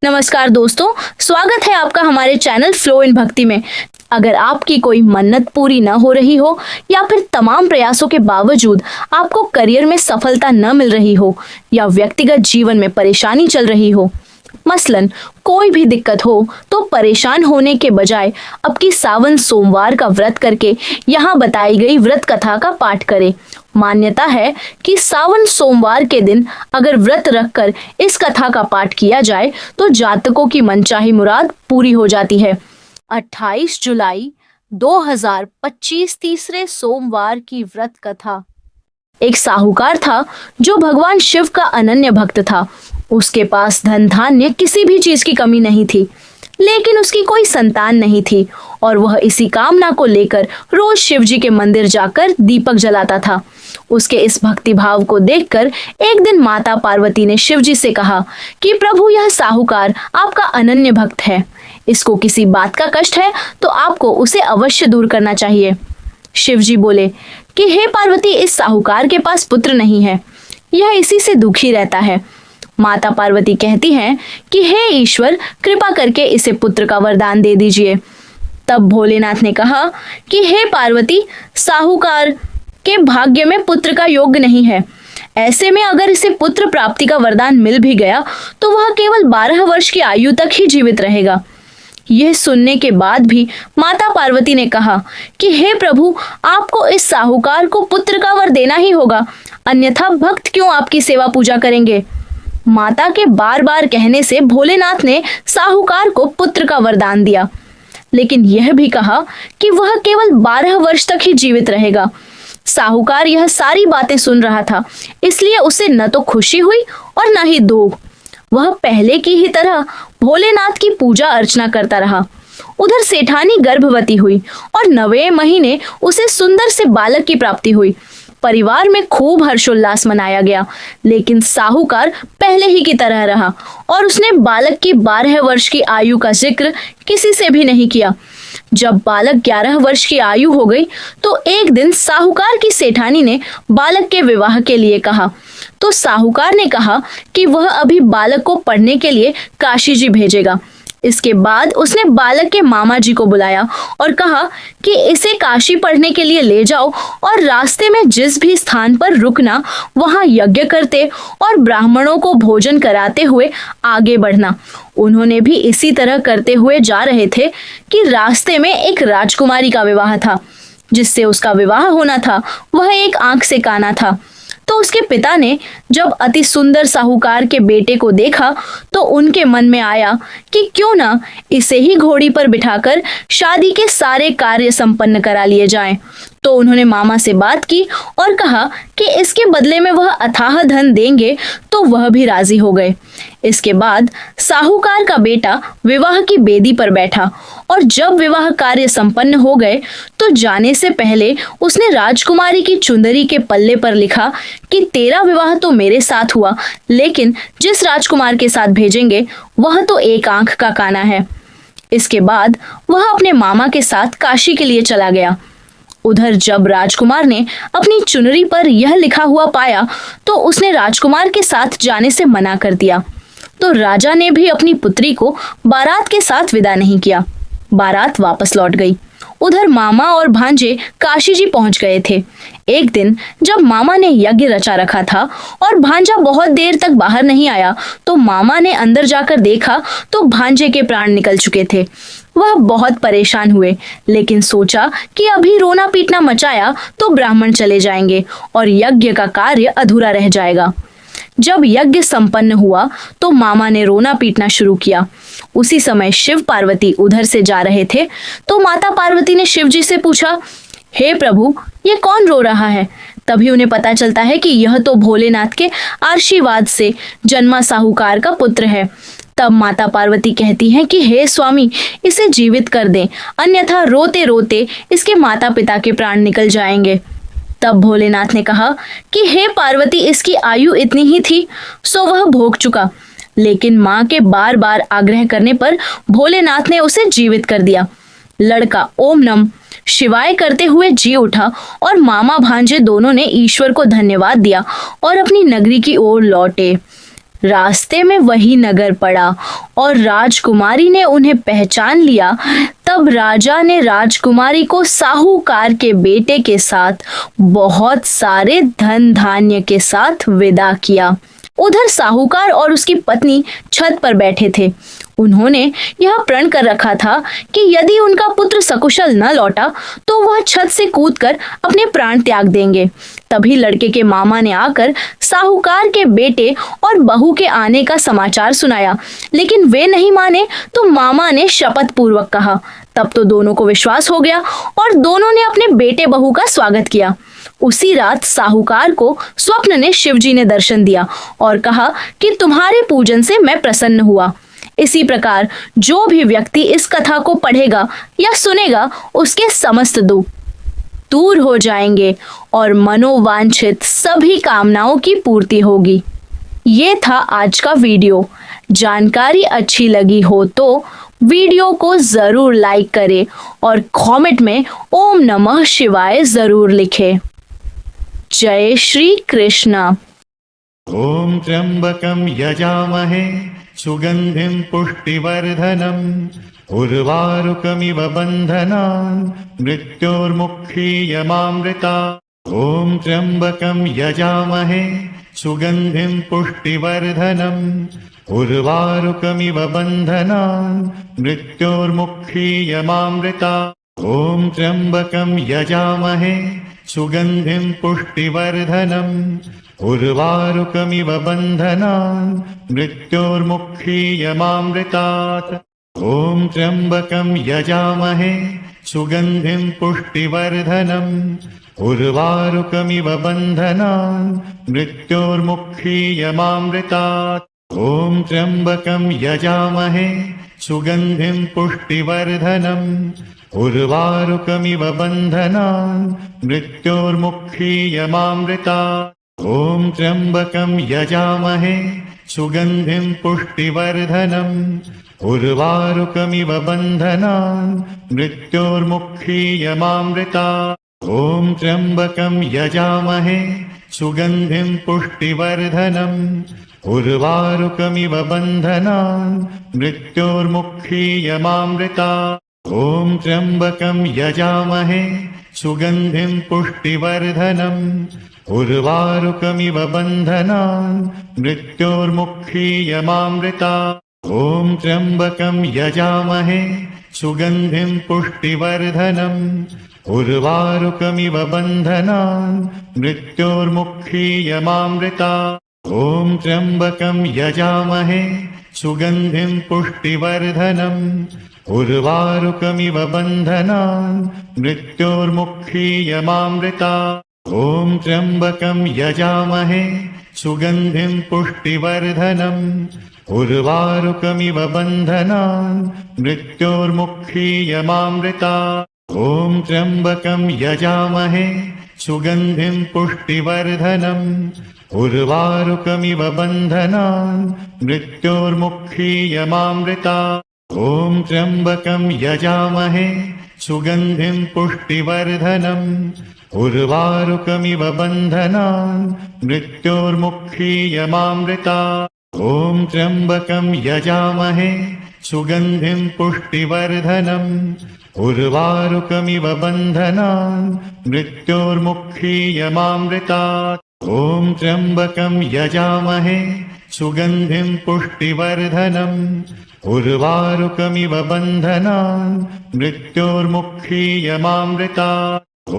नमस्कार दोस्तों, स्वागत है आपका हमारे चैनल फ्लो इन भक्ति में। अगर आपकी कोई मन्नत पूरी न हो रही हो या फिर तमाम प्रयासों के बावजूद आपको करियर में सफलता न मिल रही हो या व्यक्तिगत जीवन में परेशानी चल रही हो, मसलन कोई भी दिक्कत हो, तो परेशान होने के बजाय अब की सावन सोमवार का व्रत करके यहाँ बताई गई व्रत कथा का पाठ करें। मान्यता है कि सावन सोमवार के दिन अगर व्रत रखकर इस कथा का पाठ किया जाए तो जातकों की मनचाही मुराद पूरी हो जाती है। 28 जुलाई 2025 तीसरे सोमवार की व्रत कथा। एक साहूकार था जो भगवान शिव का अनन्य भक्त था। उसके पास धन धान्य किसी भी चीज की कमी नहीं थी, लेकिन उसकी कोई संतान नहीं थी और वह इसी कामना को लेकर रोज शिव जी के मंदिर जाकर दीपक जलाता था। उसके इस भक्ति भाव को देखकर एक दिन माता पार्वती ने शिव जी से कहा कि प्रभु, यह साहूकार आपका अनन्य भक्त है, इसको किसी बात का कष्ट है तो आपको उसे अवश्य दूर करना चाहिए। शिव जी बोले कि हे पार्वती, इस साहूकार के पास पुत्र नहीं है, यह इसी से दुखी रहता है। माता पार्वती कहती हैं कि हे ईश्वर, कृपा करके इसे पुत्र का वरदान दे दीजिए। तब भोलेनाथ ने कहा कि हे पार्वती, साहूकार के भाग्य में पुत्र का योग नहीं है। ऐसे में अगर इसे पुत्र प्राप्ति का वरदान मिल भी गया तो वह केवल 12 वर्ष की आयु तक ही जीवित रहेगा। यह सुनने के बाद भी माता पार्वती ने कहा कि हे प्रभु, आपको इस साहूकार को पुत्र का वर देना ही होगा, अन्यथा भक्त क्यों आपकी सेवा पूजा करेंगे। माता के बार बार कहने से भोलेनाथ ने साहूकार को पुत्र का वरदान दिया, लेकिन यह भी कहा कि वह केवल 12 वर्ष तक ही जीवित रहेगा। साहूकार यह सारी बातें सुन रहा था, इसलिए उसे न तो खुशी हुई और न ही दुख। वह पहले की ही तरह भोलेनाथ की पूजा अर्चना करता रहा। उधर सेठानी गर्भवती हुई और 9वें महीने उसे सुंदर से बालक की प्राप्ति हुई। परिवार में खूब हर्षोल्लास मनाया गया, लेकिन साहूकार पहले ही की तरह रहा और उसने बालक की 12 वर्ष की आयु का जिक्र किसी से भी नहीं किया। जब बालक 11 वर्ष की आयु हो गई तो एक दिन साहूकार की सेठानी ने बालक के विवाह के लिए कहा, तो साहूकार ने कहा कि वह अभी बालक को पढ़ने के लिए काशी जी भेजेगा। इसके बाद उसने बालक के मामा जी को बुलाया और कहा कि इसे काशी पढ़ने के लिए ले जाओ और रास्ते में जिस भी स्थान पर रुकना वहां यज्ञ करते और ब्राह्मणों को भोजन कराते हुए आगे बढ़ना। उन्होंने भी इसी तरह करते हुए जा रहे थे कि रास्ते में एक राजकुमारी का विवाह था। जिससे उसका विवाह होना था वह एक आंख से काना था। तो उसके पिता ने जब अति सुंदर साहूकार के बेटे को देखा तो उनके मन में आया कि क्यों ना इसे ही घोड़ी पर बिठाकर शादी के सारे कार्य संपन्न करा लिए जाएं। तो उन्होंने मामा से बात की और कहा कि इसके बदले में वह अथाह धन देंगे, तो वह भी राजी हो गए। इसके बाद साहूकार का बेटा विवाह की बेदी पर बैठा और जब विवाह कार्य संपन्न हो गए तो जाने से पहले उसने राजकुमारी की चुंदरी के पल्ले पर लिखा कि तेरा विवाह तो मेरे साथ हुआ, लेकिन जिस राजकुमार के साथ भेजेंगे वह तो एक आंख का काना है। इसके बाद वह अपने मामा के साथ काशी के लिए चला गया। उधर जब राजकुमार ने अपनी चुनरी पर यह लिखा हुआ पाया तो उसने राजकुमार के साथ जाने से मना कर दिया। तो राजा ने भी अपनी पुत्री को बारात के साथ विदा नहीं किया। बारात वापस लौट गई। उधर मामा और भांजे काशी जी पहुंच गए थे। एक दिन जब मामा ने यज्ञ रचा रखा था और भांजा बहुत देर तक बाहर नहीं आया तो मामा ने अंदर जाकर देखा तो भांजे के प्राण निकल चुके थे। वह बहुत परेशान हुए, लेकिन सोचा कि अभी रोना पीटना मचाया तो ब्राह्मण चले जाएंगे और यज्ञ का कार्य अधूरा रह जाएगा। जब यज्ञ संपन्न हुआ तो मामा ने रोना पीटना शुरू किया। उसी समय शिव पार्वती उधर से जा रहे थे तो माता पार्वती ने शिव जी से पूछा, हे प्रभु, ये कौन रो रहा है। तभी उन्हें पता चलता है कि यह तो भोलेनाथ के आशीर्वाद से जन्मा साहूकार का पुत्र है। तब माता पार्वती कहती हैं कि हे स्वामी, इसे जीवित कर दें, अन्यथा रोते रोते इसके माता पिता के प्राण निकल जाएंगे। तब भोलेनाथ ने कहा कि हे पार्वती, इसकी आयु इतनी ही थी सो वह भोग चुका। लेकिन माँ के बार बार आग्रह करने पर भोलेनाथ ने उसे जीवित कर दिया। लड़का ओम नम शिवाय करते हुए जी उठा और मामा भांजे दोनों ने ईश्वर को धन्यवाद दिया और अपनी नगरी की ओर लौटे। रास्ते में वही नगर पड़ा और राजकुमारी ने उन्हें पहचान लिया। तब राजा ने राजकुमारी को साहूकार के बेटे के साथ बहुत सारे धन धान्य के साथ विदा किया। उधर साहूकार और उसकी पत्नी छत पर बैठे थे। उन्होंने यह प्रण कर रखा था कि यदि उनका पुत्र सकुशल न लौटा तो वह छत से कूदकर अपने प्राण त्याग देंगे। तभी लड़के के मामा ने आकर साहूकार के बेटे और बहू के आने का समाचार सुनाया, लेकिन वे नहीं माने तो मामा ने शपथ पूर्वक कहा। तब तो दोनों को विश्वास हो गया और दोनों ने अपने बेटे बहू का स्वागत किया। उसी रात साहूकार को स्वप्न ने शिवजी ने दर्शन दिया और कहा कि तुम्हारे पूजन से मैं प्रसन्न हुआ। इसी प्रकार जो भी व्यक्ति इस कथा को पढ़ेगा या सुनेगा उसके समस्त दुख दूर हो जाएंगे और मनोवांछित सभी कामनाओं की पूर्ति होगी। ये था आज का वीडियो। जानकारी अच्छी लगी हो तो वीडियो को जरूर लाइक करें और कमेंट में ओम नमः शिवाय जरूर लिखें। जय श्री कृष्ण। ॐ त्र्यम्बकं यजामहे सुगन्धिं पुष्टिवर्धनम् उर्वारुकमिव बन्धनान् मृत्योर्मुक्षीयमामृतात्। ॐ त्र्यम्बकं यजामहे सुगन्धिं पुष्टिवर्धनम् उर्वारुकमिव बन्धनान् मृत्योर्मुक्षीयमामृतात्। ॐ त्र्यम्बकं यजामहे सुगन्धिं पुष्टिवर्धनम् उर्वारुकमिव बन्धनान् मृत्योर्मुक्षीयमामृतात्। ॐ त्र्यम्बकं यजामहे सुगन्धिं पुष्टिवर्धनम् उर्वारुकमिव बन्धनान् मृत्योर्मुक्षीयमामृतात्। ॐ त्र्यम्बकं यजामहे सुगन्धिं पुष्टिवर्धनम् उर्वारुकमिव बन्धनान् मृत्योर्मुक्षीयमामृतात्। ॐ त्र्यम्बकं यजामहे सुगन्धिं पुष्टिवर्धनम् उर्वारुकमिव बन्धनान् मृत्योर्मुक्षीयमामृतात्। ॐ त्र्यम्बकं यजामहे सुगन्धिं पुष्टिवर्धनम् उर्वारुकमिव बन्धनान् मृत्योर्मुक्षीयमामृतात्। ॐ त्र्यम्बकं यजामहे सुगन्धिं पुष्टिवर्धनम् उर्वारुकमिव बन्धनान् मृत्योर्मुक्षीयमामृतात्। ॐ त्र्यम्बकं यजामहे सुगन्धिं पुष्टिवर्धनम् उर्वारुकमिव बन्धनान् मृत्योर्मुक्षीयमामृतात्। ॐ त्र्यम्बकं यजामहे सुगन्धिं पुष्टिवर्धनम् उर्वारुकमिव बन्धनान् मृत्योर्मुक्षीयमामृतात्। ॐ त्र्यम्बकं यजामहे सुगन्धिं पुष्टिवर्धनम् उर्वारुकमिव बन्धनान् मृत्योर्मुक्षीयमामृतात्। ॐ त्र्यम्बकं यजामहे सुगन्धिं पुष्टिवर्धनम् उर्वारुकमिव बन्धनान् मृत्योर्मुक्षीयमामृतात्। ॐ त्र्यम्बकं यजामहे सुगन्धिं पुष्टिवर्धनम् उर्वारुकमिव बन्धनान् मृत्योर्मुक्षीयमामृतात्। ॐ त्र्यम्बकं यजामहे सुगन्धिं पुष्टिवर्धनम् उर्वारुकमिव बन्धनान् मृत्योर्मुक्षीयमामृतात्। ॐ त्र्यम्बकं यजामहे सुगन्धिं पुष्टिवर्धनम् उर्वारुकमिव बन्धनान् मृत्योर्मुक्षीयमामृतात्।